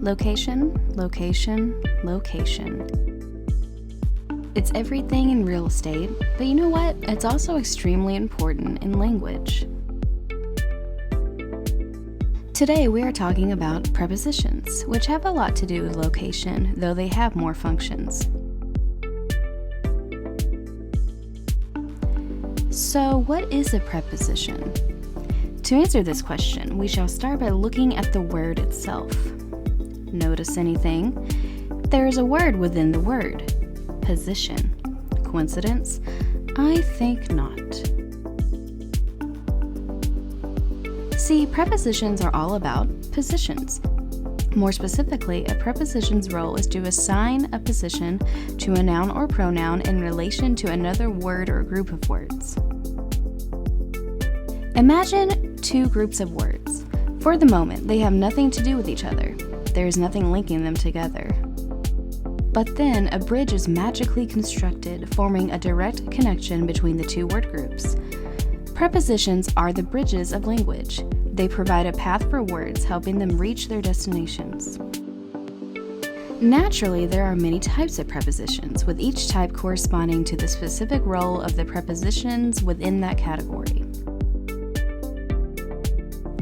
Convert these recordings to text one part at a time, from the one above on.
Location, location, location. It's everything in real estate, but you know what? It's also extremely important in language. Today we are talking about prepositions, which have a lot to do with location, though they have more functions. So, what is a preposition? To answer this question, we shall start by looking at the word itself. Notice anything? There is a word within the word. Position. Coincidence? I think not. See, prepositions are all about positions. More specifically, a preposition's role is to assign a position to a noun or pronoun in relation to another word or group of words. Imagine two groups of words. For the moment, they have nothing to do with each other. There is nothing linking them together. But then a bridge is magically constructed, forming a direct connection between the two word groups. Prepositions are the bridges of language. They provide a path for words, helping them reach their destinations. Naturally, there are many types of prepositions, with each type corresponding to the specific role of the prepositions within that category.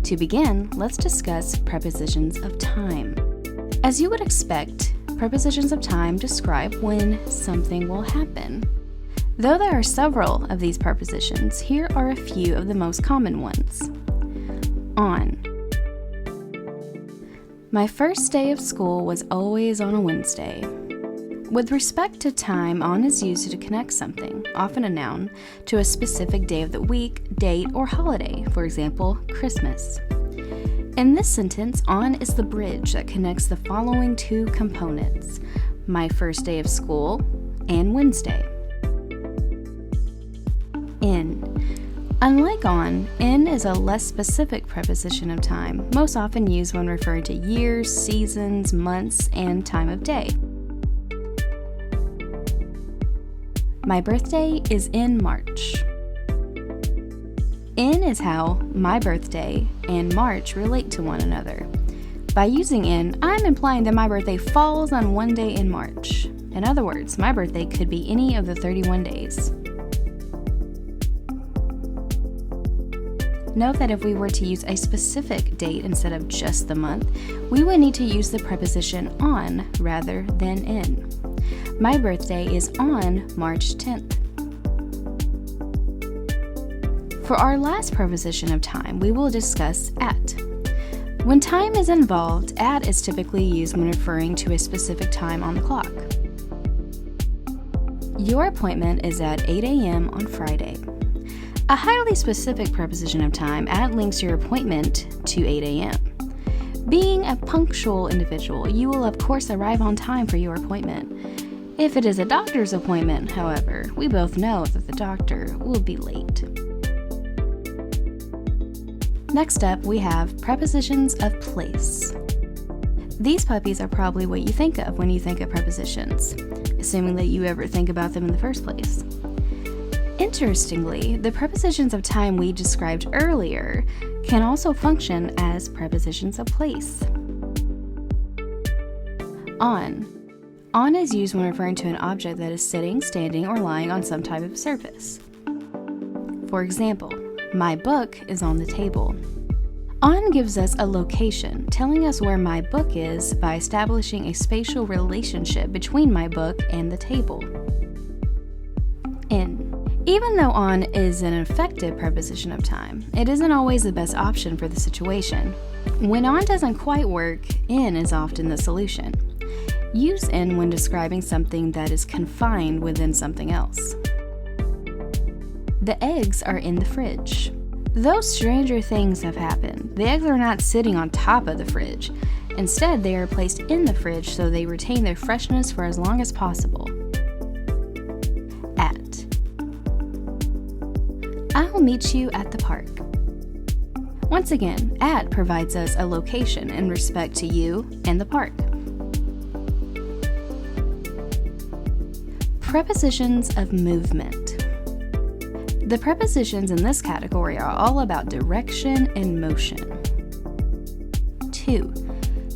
To begin, let's discuss prepositions of time. As you would expect, prepositions of time describe when something will happen. Though there are several of these prepositions, here are a few of the most common ones. On. My first day of school was always on a Wednesday. With respect to time, on is used to connect something, often a noun, to a specific day of the week, date, or holiday, for example, Christmas. In this sentence, on is the bridge that connects the following two components: my first day of school and Wednesday. In. Unlike on, in is a less specific preposition of time, most often used when referring to years, seasons, months, and time of day. My birthday is in March. In is how my birthday and March relate to one another. By using in, I'm implying that my birthday falls on one day in March. In other words, my birthday could be any of the 31 days. Note that if we were to use a specific date instead of just the month, we would need to use the preposition on rather than in. My birthday is on March 10th. For our last preposition of time, we will discuss at. When time is involved, at is typically used when referring to a specific time on the clock. Your appointment is at 8 a.m. on Friday. A highly specific preposition of time, at links your appointment to 8 a.m. Being a punctual individual, you will of course arrive on time for your appointment. If it is a doctor's appointment, however, we both know that the doctor will be late. Next up, we have prepositions of place. These puppies are probably what you think of when you think of prepositions, assuming that you ever think about them in the first place. Interestingly, the prepositions of time we described earlier can also function as prepositions of place. On. On is used when referring to an object that is sitting, standing, or lying on some type of surface. For example, my book is on the table. On gives us a location, telling us where my book is by establishing a spatial relationship between my book and the table. In. Even though on is an effective preposition of time, it isn't always the best option for the situation. When on doesn't quite work, in is often the solution. Use in when describing something that is confined within something else. The eggs are in the fridge. Though stranger things have happened, the eggs are not sitting on top of the fridge. Instead, they are placed in the fridge so they retain their freshness for as long as possible. At. I'll meet you at the park. Once again, at provides us a location in respect to you and the park. Prepositions of movement. The prepositions in this category are all about direction and motion. 2.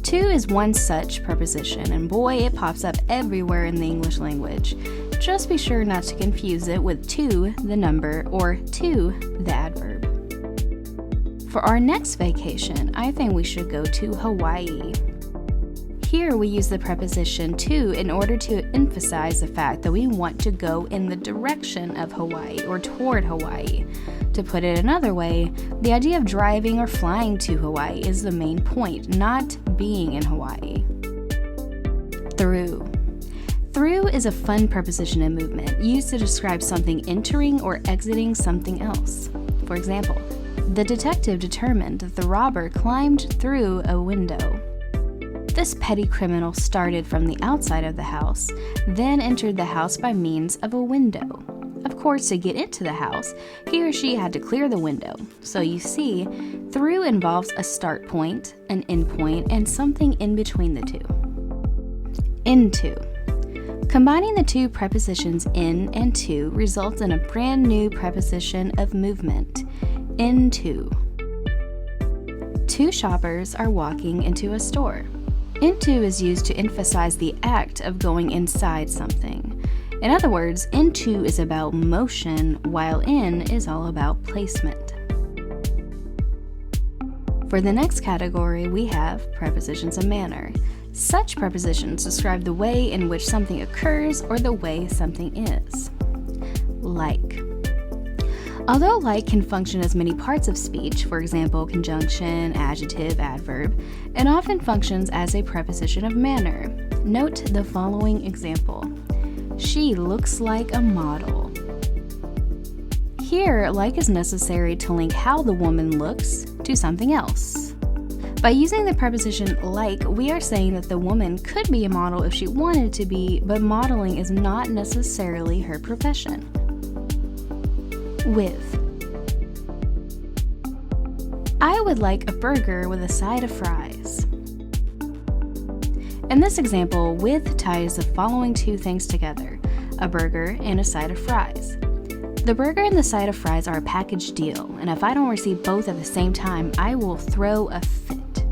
To is one such preposition, and boy, it pops up everywhere in the English language. Just be sure not to confuse it with to, the number, or to, the adverb. For our next vacation, I think we should go to Hawaii. Here we use the preposition to in order to emphasize the fact that we want to go in the direction of Hawaii or toward Hawaii. To put it another way, the idea of driving or flying to Hawaii is the main point, not being in Hawaii. Through. Through is a fun preposition in movement, used to describe something entering or exiting something else. For example, the detective determined that the robber climbed through a window. This petty criminal started from the outside of the house, then entered the house by means of a window. Of course, to get into the house, he or she had to clear the window. So you see, through involves a start point, an end point, and something in between the two. Into. Combining the two prepositions in and to results in a brand new preposition of movement, into. Two shoppers are walking into a store. Into is used to emphasize the act of going inside something. In other words, into is about motion, while in is all about placement. For the next category, we have prepositions of manner. Such prepositions describe the way in which something occurs or the way something is. Like. Although like can function as many parts of speech, for example, conjunction, adjective, adverb, it often functions as a preposition of manner. Note the following example. She looks like a model. Here, like is necessary to link how the woman looks to something else. By using the preposition like, we are saying that the woman could be a model if she wanted to be, but modeling is not necessarily her profession. With. I would like a burger with a side of fries. In this example, with ties the following two things together, a burger and a side of fries. The burger and the side of fries are a package deal, and if I don't receive both at the same time, I will throw a fit.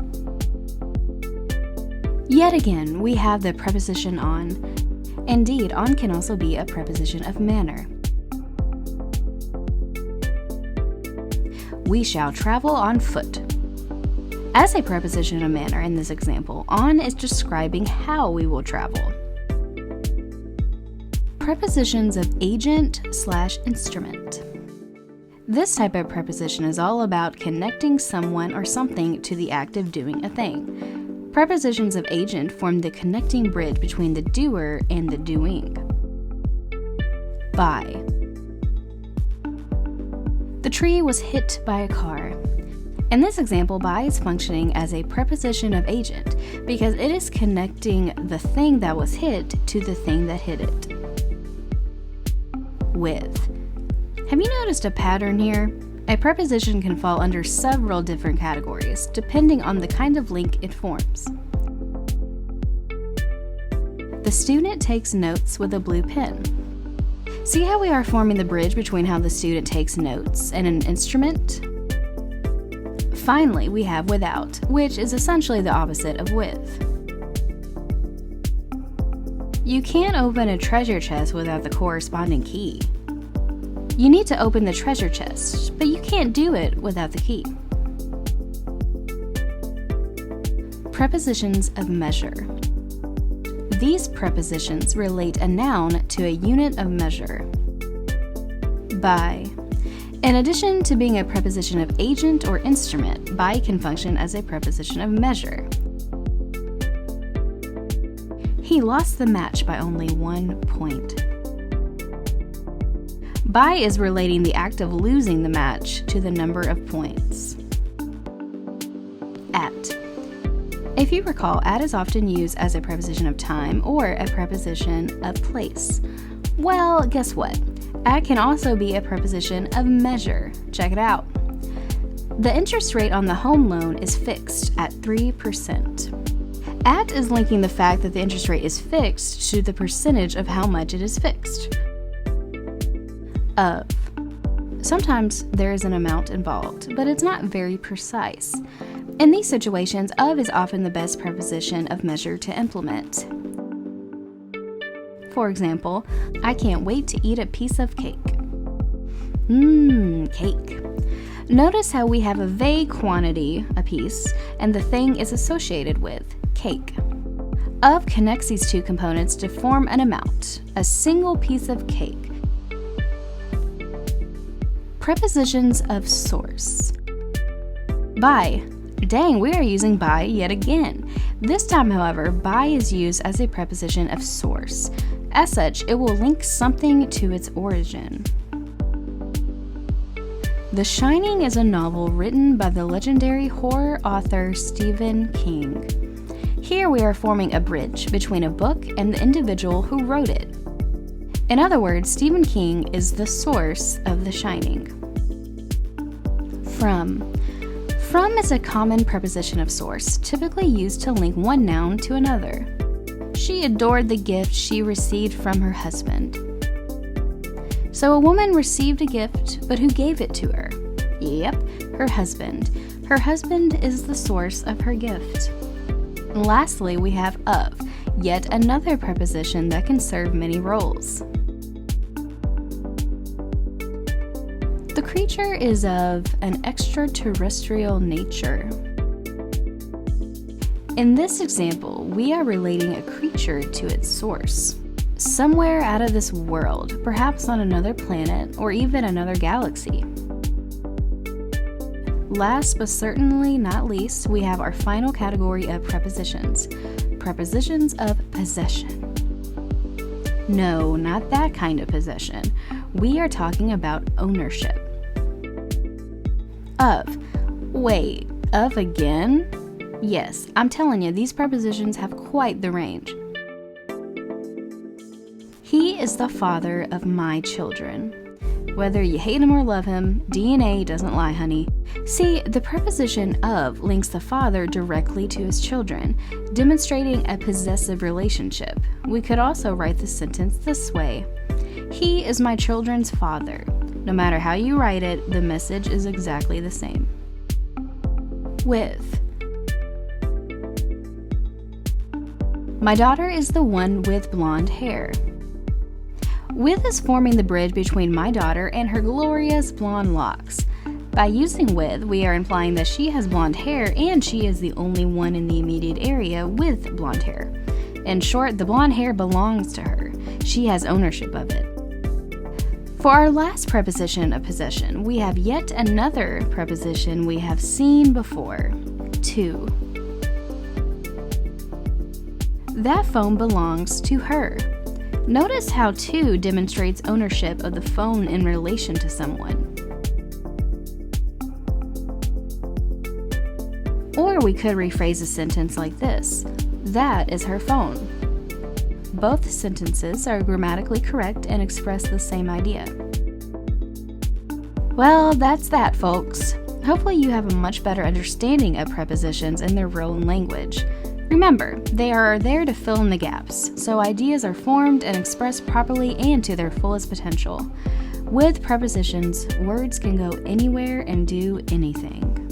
Yet again, we have the preposition on. Indeed, on can also be a preposition of manner. We shall travel on foot. As a preposition of manner in this example, on is describing how we will travel. Prepositions of agent/instrument. This type of preposition is all about connecting someone or something to the act of doing a thing. Prepositions of agent form the connecting bridge between the doer and the doing. By. The tree was hit by a car. In this example, by is functioning as a preposition of agent because it is connecting the thing that was hit to the thing that hit it. With. Have you noticed a pattern here? A preposition can fall under several different categories, depending on the kind of link it forms. The student takes notes with a blue pen. See how we are forming the bridge between how the student takes notes and an instrument? Finally, we have without, which is essentially the opposite of with. You can't open a treasure chest without the corresponding key. You need to open the treasure chest, but you can't do it without the key. Prepositions of measure. These prepositions relate a noun to a unit of measure. By. In addition to being a preposition of agent or instrument, by can function as a preposition of measure. He lost the match by only 1 point. By is relating the act of losing the match to the number of points. At. If you recall, at is often used as a preposition of time or a preposition of place. Well, guess what? At can also be a preposition of measure. Check it out. The interest rate on the home loan is fixed at 3%. At is linking the fact that the interest rate is fixed to the percentage of how much it is fixed. Of. Sometimes there is an amount involved, but it's not very precise. In these situations, of is often the best preposition of measure to implement. For example, I can't wait to eat a piece of cake. Cake. Notice how we have a vague quantity, a piece, and the thing is associated with, cake. Of connects these two components to form an amount, a single piece of cake. Prepositions of source. By. Dang, we are using by yet again. This time, however, by is used as a preposition of source. As such, it will link something to its origin. The Shining is a novel written by the legendary horror author Stephen King. Here we are forming a bridge between a book and the individual who wrote it. In other words, Stephen King is the source of The Shining. From. From is a common preposition of source, typically used to link one noun to another. She adored the gift she received from her husband. So a woman received a gift, but who gave it to her? Yep, her husband. Her husband is the source of her gift. And lastly, we have of, yet another preposition that can serve many roles. The creature is of an extraterrestrial nature. In this example, we are relating a creature to its source. Somewhere out of this world, perhaps on another planet or even another galaxy. Last but certainly not least, we have our final category of prepositions. Prepositions of possession. No, not that kind of possession. We are talking about ownership. Of. Wait, of again? Yes, I'm telling you, these prepositions have quite the range. He is the father of my children. Whether you hate him or love him, DNA doesn't lie, honey. See, the preposition of links the father directly to his children, demonstrating a possessive relationship. We could also write the sentence this way. He is my children's father. No matter how you write it, the message is exactly the same. With. My daughter is the one with blonde hair. With is forming the bridge between my daughter and her glorious blonde locks. By using with, we are implying that she has blonde hair and she is the only one in the immediate area with blonde hair. In short, the blonde hair belongs to her. She has ownership of it. For our last preposition of possession, we have yet another preposition we have seen before, to. That phone belongs to her. Notice how to demonstrates ownership of the phone in relation to someone. Or we could rephrase a sentence like this. That is her phone. Both sentences are grammatically correct and express the same idea. Well, that's that, folks. Hopefully you have a much better understanding of prepositions and their role in language. Remember, they are there to fill in the gaps, so ideas are formed and expressed properly and to their fullest potential. With prepositions, words can go anywhere and do anything.